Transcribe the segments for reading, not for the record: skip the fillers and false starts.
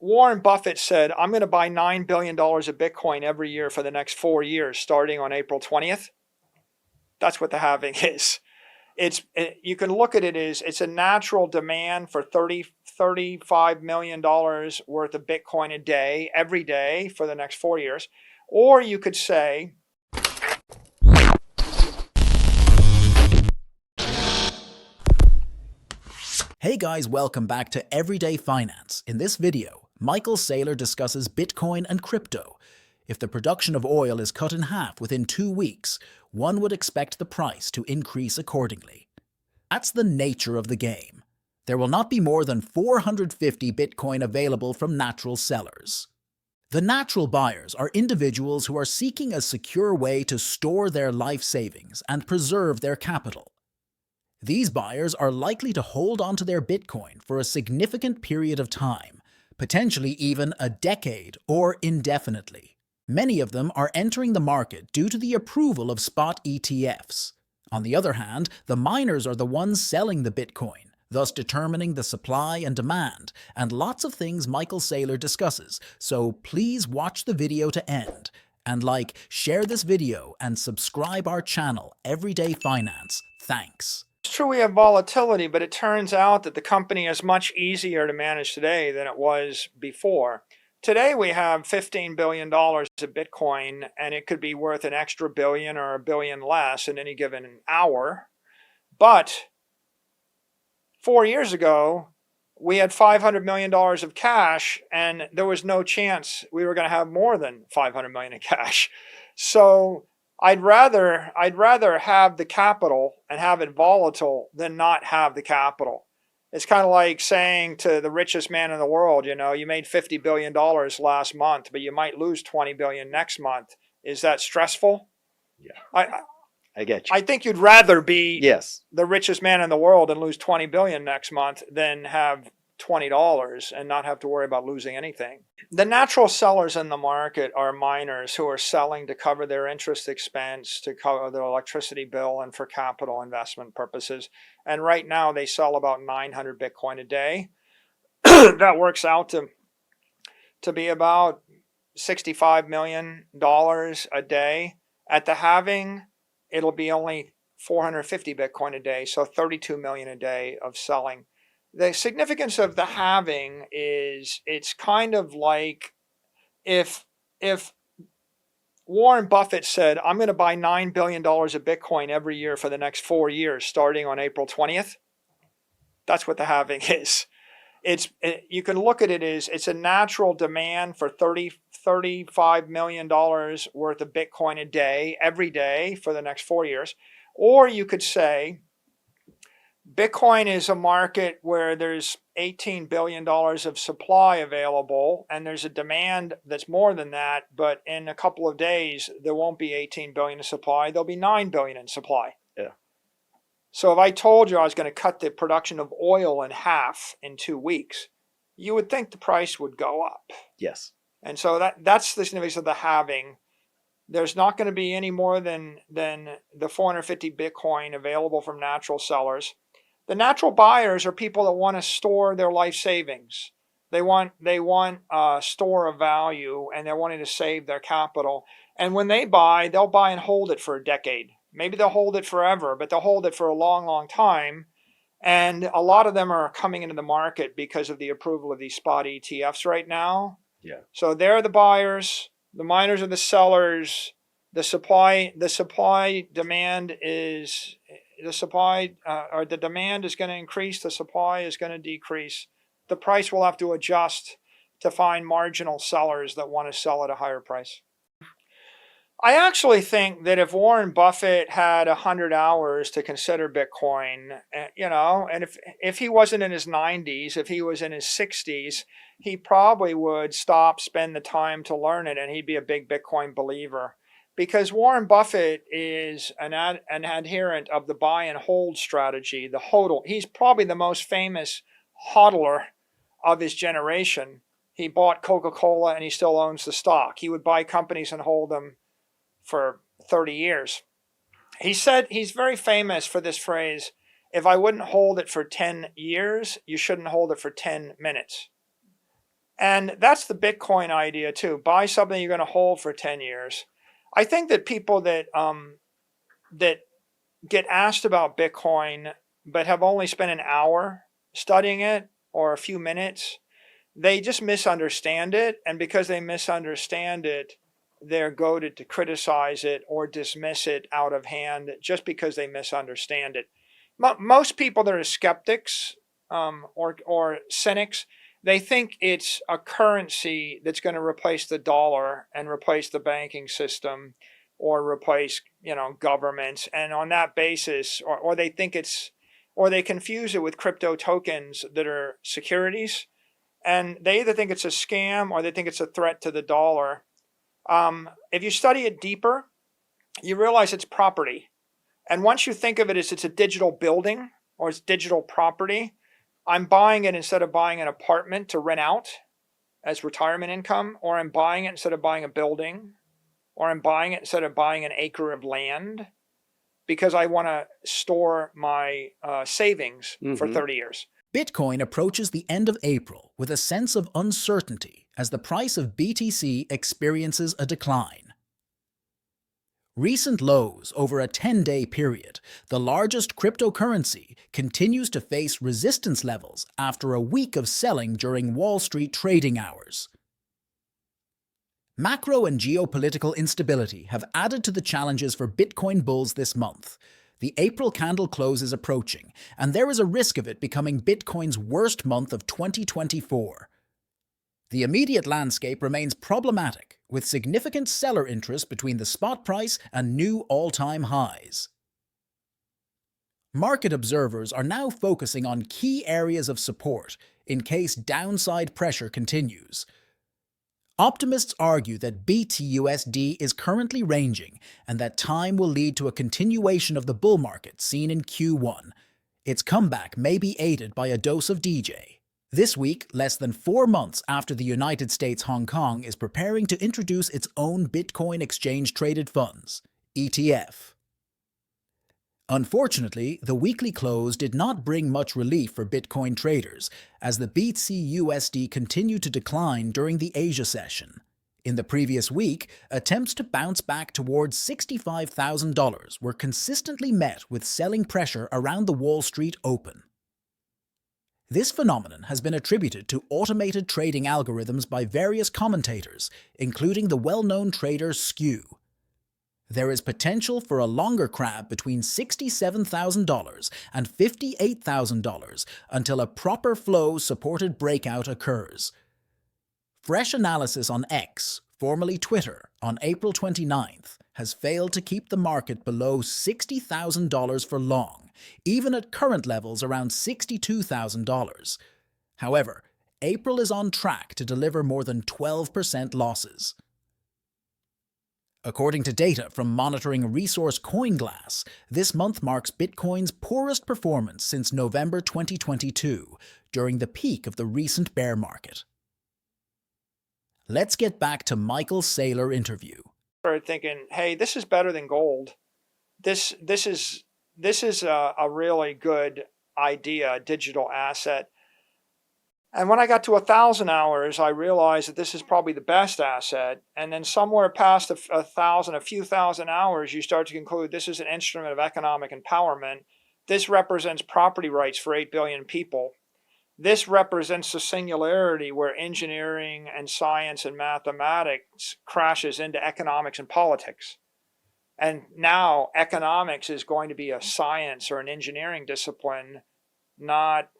Warren Buffett said, I'm going to buy $9 billion of Bitcoin every year for the next 4 years, starting on April 20th. That's what the halving is. You can look at it as it's a natural demand for $35 million worth of Bitcoin a day, every day for the next 4 years. Or you could say, hey guys, welcome back to Everyday Finance. In this video, Michael Saylor discusses Bitcoin and crypto. If the production of oil is cut in half within 2 weeks, one would expect the price to increase accordingly. That's the nature of the game. There will not be more than 450 Bitcoin available from natural sellers. The natural buyers are individuals who are seeking a secure way to store their life savings and preserve their capital. These buyers are likely to hold onto their Bitcoin for a significant period of time, potentially even a decade or indefinitely. Many of them are entering the market due to the approval of spot ETFs. On the other hand, the miners are the ones selling the Bitcoin, thus determining the supply and demand, and lots of things Michael Saylor discusses, so please watch the video to end. And share this video, and subscribe our channel, Everyday Finance. Thanks. it's true we have volatility, but it turns out that the company is much easier to manage today than it was before. Today we have $15 billion of Bitcoin, and it could be worth an extra billion or a billion less in any given hour. But 4 years ago, we had $500 million of cash, and there was no chance we were going to have more than $500 million in cash. So I'd rather have the capital and have it volatile than not have the capital. It's kind of like saying to the richest man in the world, you made $50 billion last month, but you might lose $20 billion next month. Is that stressful? Yeah, I get you. I think you'd rather be Yes. the richest man in the world and lose $20 billion next month than have $20 and not have to worry about losing anything. The natural sellers in the market are miners who are selling to cover their interest expense, to cover their electricity bill, and for capital investment purposes. And right now they sell about 900 Bitcoin a day. That works out to be about $65 million a day. At the halving, it'll be only 450 Bitcoin a day, so 32 million a day of selling. The significance of the halving is it's kind of like if Warren Buffett said, I'm going to buy $9 billion of Bitcoin every year for the next 4 years, starting on April 20th. That's what the halving is. You can look at it as it's a natural demand for $35 million worth of Bitcoin a day, every day for the next 4 years. Or you could say Bitcoin is a market where there's $18 billion of supply available, and there's a demand that's more than that, but in a couple of days, there won't be 18 billion in supply, there'll be 9 billion in supply. Yeah. So if I told you I was going to cut the production of oil in half in 2 weeks, you would think the price would go up. Yes. And so that's the significance of the halving. There's not going to be any more than the 450 Bitcoin available from natural sellers. The natural buyers are people that want to store their life savings. They want a store of value, and they're wanting to save their capital. And when they buy, they'll buy and hold it for a decade. Maybe they'll hold it forever, but they'll hold it for a long, long time. And a lot of them are coming into the market because of the approval of these spot ETFs right now. Yeah. So they're the buyers. The miners are the sellers. The supply demand is the demand is going to increase. The supply is going to decrease. The price will have to adjust to find marginal sellers that want to sell at a higher price. I actually think that if Warren Buffett had 100 hours to consider Bitcoin, and if he wasn't in his 90s, if he was in his 60s, he probably would spend the time to learn it, and he'd be a big Bitcoin believer. Because Warren Buffett is an adherent of the buy and hold strategy, the hodl. He's probably the most famous hodler of his generation. He bought Coca-Cola and he still owns the stock. He would buy companies and hold them for 30 years. He said he's very famous for this phrase, if I wouldn't hold it for 10 years, you shouldn't hold it for 10 minutes. And that's the Bitcoin idea too. Buy something you're going to hold for 10 years. I think that people that that get asked about Bitcoin but have only spent an hour studying it or a few minutes, they just misunderstand it. And because they misunderstand it, they're goaded to criticize it or dismiss it out of hand just because they misunderstand it. Most people that are skeptics or cynics, they think it's a currency that's going to replace the dollar and replace the banking system or replace, governments. And on that basis, or they think or they confuse it with crypto tokens that are securities. And they either think it's a scam or they think it's a threat to the dollar. If you study it deeper, you realize it's property. And once you think of it as it's a digital building or it's digital property, I'm buying it instead of buying an apartment to rent out as retirement income, or I'm buying it instead of buying a building, or I'm buying it instead of buying an acre of land because I want to store my savings for 30 years. Bitcoin approaches the end of April with a sense of uncertainty as the price of BTC experiences a decline. Recent lows over a 10-day period, the largest cryptocurrency continues to face resistance levels after a week of selling during Wall Street trading hours. Macro and geopolitical instability have added to the challenges for Bitcoin bulls this month. The April candle close is approaching, and there is a risk of it becoming Bitcoin's worst month of 2024. The immediate landscape remains problematic, with significant seller interest between the spot price and new all-time highs. Market observers are now focusing on key areas of support in case downside pressure continues. Optimists argue that BTUSD is currently ranging and that time will lead to a continuation of the bull market seen in Q1. Its comeback may be aided by a dose of DJ. This week, less than 4 months after the United States Hong Kong is preparing to introduce its own Bitcoin exchange-traded funds, ETF. Unfortunately, the weekly close did not bring much relief for Bitcoin traders, as the BTUSD continued to decline during the Asia session. In the previous week, attempts to bounce back towards $65,000 were consistently met with selling pressure around the Wall Street Open. This phenomenon has been attributed to automated trading algorithms by various commentators, including the well-known trader Skew. There is potential for a longer crab between $67,000 and $58,000 until a proper flow-supported breakout occurs. Fresh analysis on X, formerly Twitter, on April 29th has failed to keep the market below $60,000 for long, even at current levels around $62,000. However, April is on track to deliver more than 12% losses. According to data from monitoring resource CoinGlass, this month marks Bitcoin's poorest performance since November 2022, during the peak of the recent bear market. Let's get back to Michael Saylor interview. Started thinking, hey, this is better than gold. This is a really good idea, a digital asset. And when I got to 1,000 hours, I realized that this is probably the best asset. And then somewhere past a few thousand hours, you start to conclude this is an instrument of economic empowerment. This represents property rights for 8 billion people. This represents the singularity where engineering and science and mathematics crashes into economics and politics. And now economics is going to be a science or an engineering discipline, not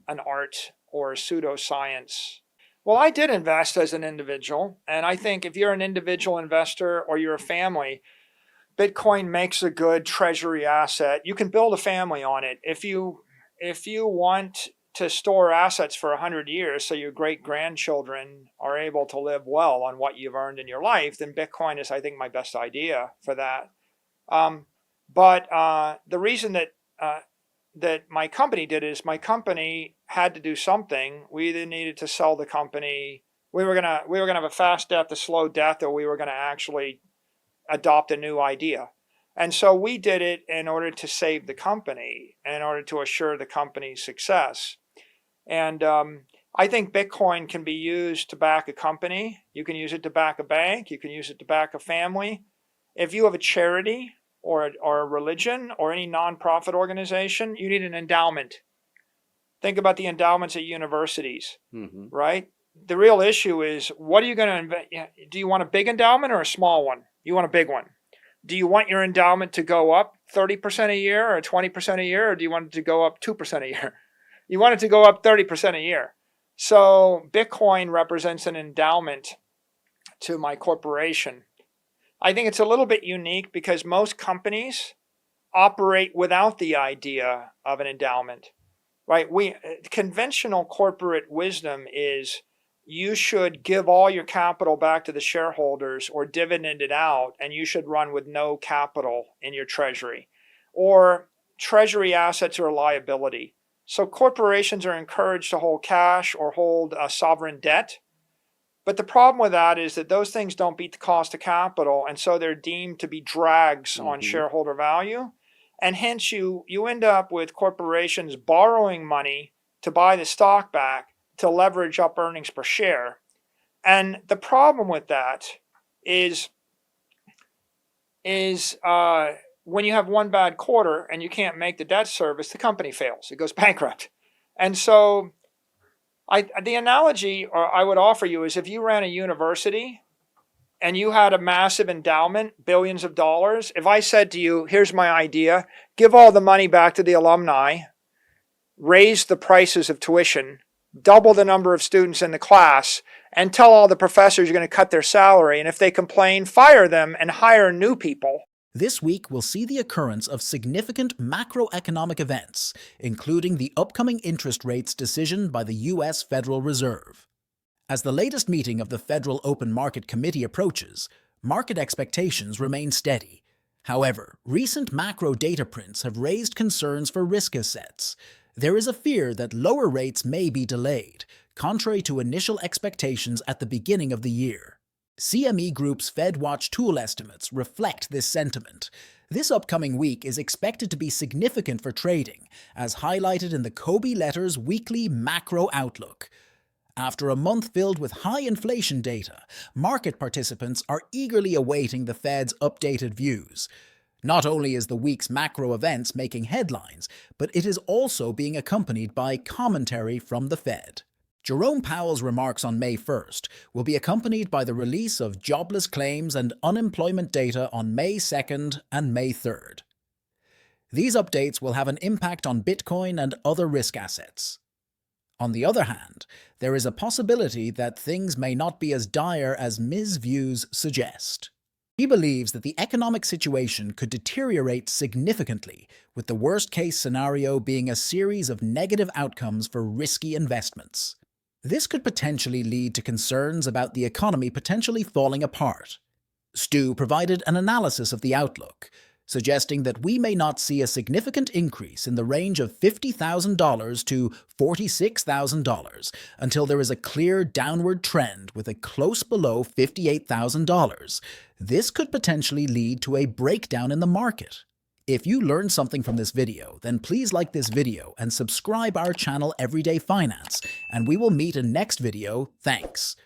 an art or a pseudoscience. Well, I did invest as an individual. And I think if you're an individual investor or you're a family, Bitcoin makes a good treasury asset. You can build a family on it. If you want to store assets for 100 years so your great-grandchildren are able to live well on what you've earned in your life, then Bitcoin is, I think, my best idea for that. But the reason that my company did is my company had to do something. We either needed to sell the company. We were gonna have a fast death, a slow death, or we were gonna actually adopt a new idea. And so we did it in order to save the company, in order to assure the company's success. And I think Bitcoin can be used to back a company. You can use it to back a bank. You can use it to back a family. If you have a charity or a religion or any nonprofit organization, you need an endowment. Think about the endowments at universities, right? The real issue is, what are you going to invest? Do you want a big endowment or a small one? You want a big one. Do you want your endowment to go up 30% a year or 20% a year, or do you want it to go up 2% a year? You want it to go up 30% a year. So Bitcoin represents an endowment to my corporation. I think it's a little bit unique because most companies operate without the idea of an endowment, right? Conventional corporate wisdom is you should give all your capital back to the shareholders or dividend it out, and you should run with no capital in your treasury. Or treasury assets are a liability. So corporations are encouraged to hold cash or hold sovereign debt. But the problem with that is that those things don't beat the cost of capital, and so they're deemed to be drags on shareholder value. And hence you end up with corporations borrowing money to buy the stock back to leverage up earnings per share. And the problem with that is when you have one bad quarter and you can't make the debt service, the company fails. It goes bankrupt. And so the analogy I would offer you is, if you ran a university and you had a massive endowment, billions of dollars, if I said to you, here's my idea, give all the money back to the alumni, raise the prices of tuition, double the number of students in the class, and tell all the professors you're going to cut their salary, and if they complain, fire them and hire new people. This week, we'll see the occurrence of significant macroeconomic events, including the upcoming interest rates decision by the U.S. Federal Reserve. As the latest meeting of the Federal Open Market Committee approaches, market expectations remain steady. However, recent macro data prints have raised concerns for risk assets. There is a fear that lower rates may be delayed, contrary to initial expectations at the beginning of the year. CME Group's FedWatch tool estimates reflect this sentiment. This upcoming week is expected to be significant for trading, as highlighted in the Kobe Letters weekly macro outlook. After a month filled with high inflation data, market participants are eagerly awaiting the Fed's updated views. Not only is the week's macro events making headlines, but it is also being accompanied by commentary from the Fed. Jerome Powell's remarks on May 1st will be accompanied by the release of jobless claims and unemployment data on May 2nd and May 3rd. These updates will have an impact on Bitcoin and other risk assets. On the other hand, there is a possibility that things may not be as dire as Ms. views suggest. He believes that the economic situation could deteriorate significantly, with the worst-case scenario being a series of negative outcomes for risky investments. This could potentially lead to concerns about the economy potentially falling apart. Stu provided an analysis of the outlook, suggesting that we may not see a significant increase in the range of $50,000 to $46,000 until there is a clear downward trend with a close below $58,000. This could potentially lead to a breakdown in the market. If you learned something from this video, then please like this video and subscribe our channel Everyday Finance, and we will meet in next video. Thanks.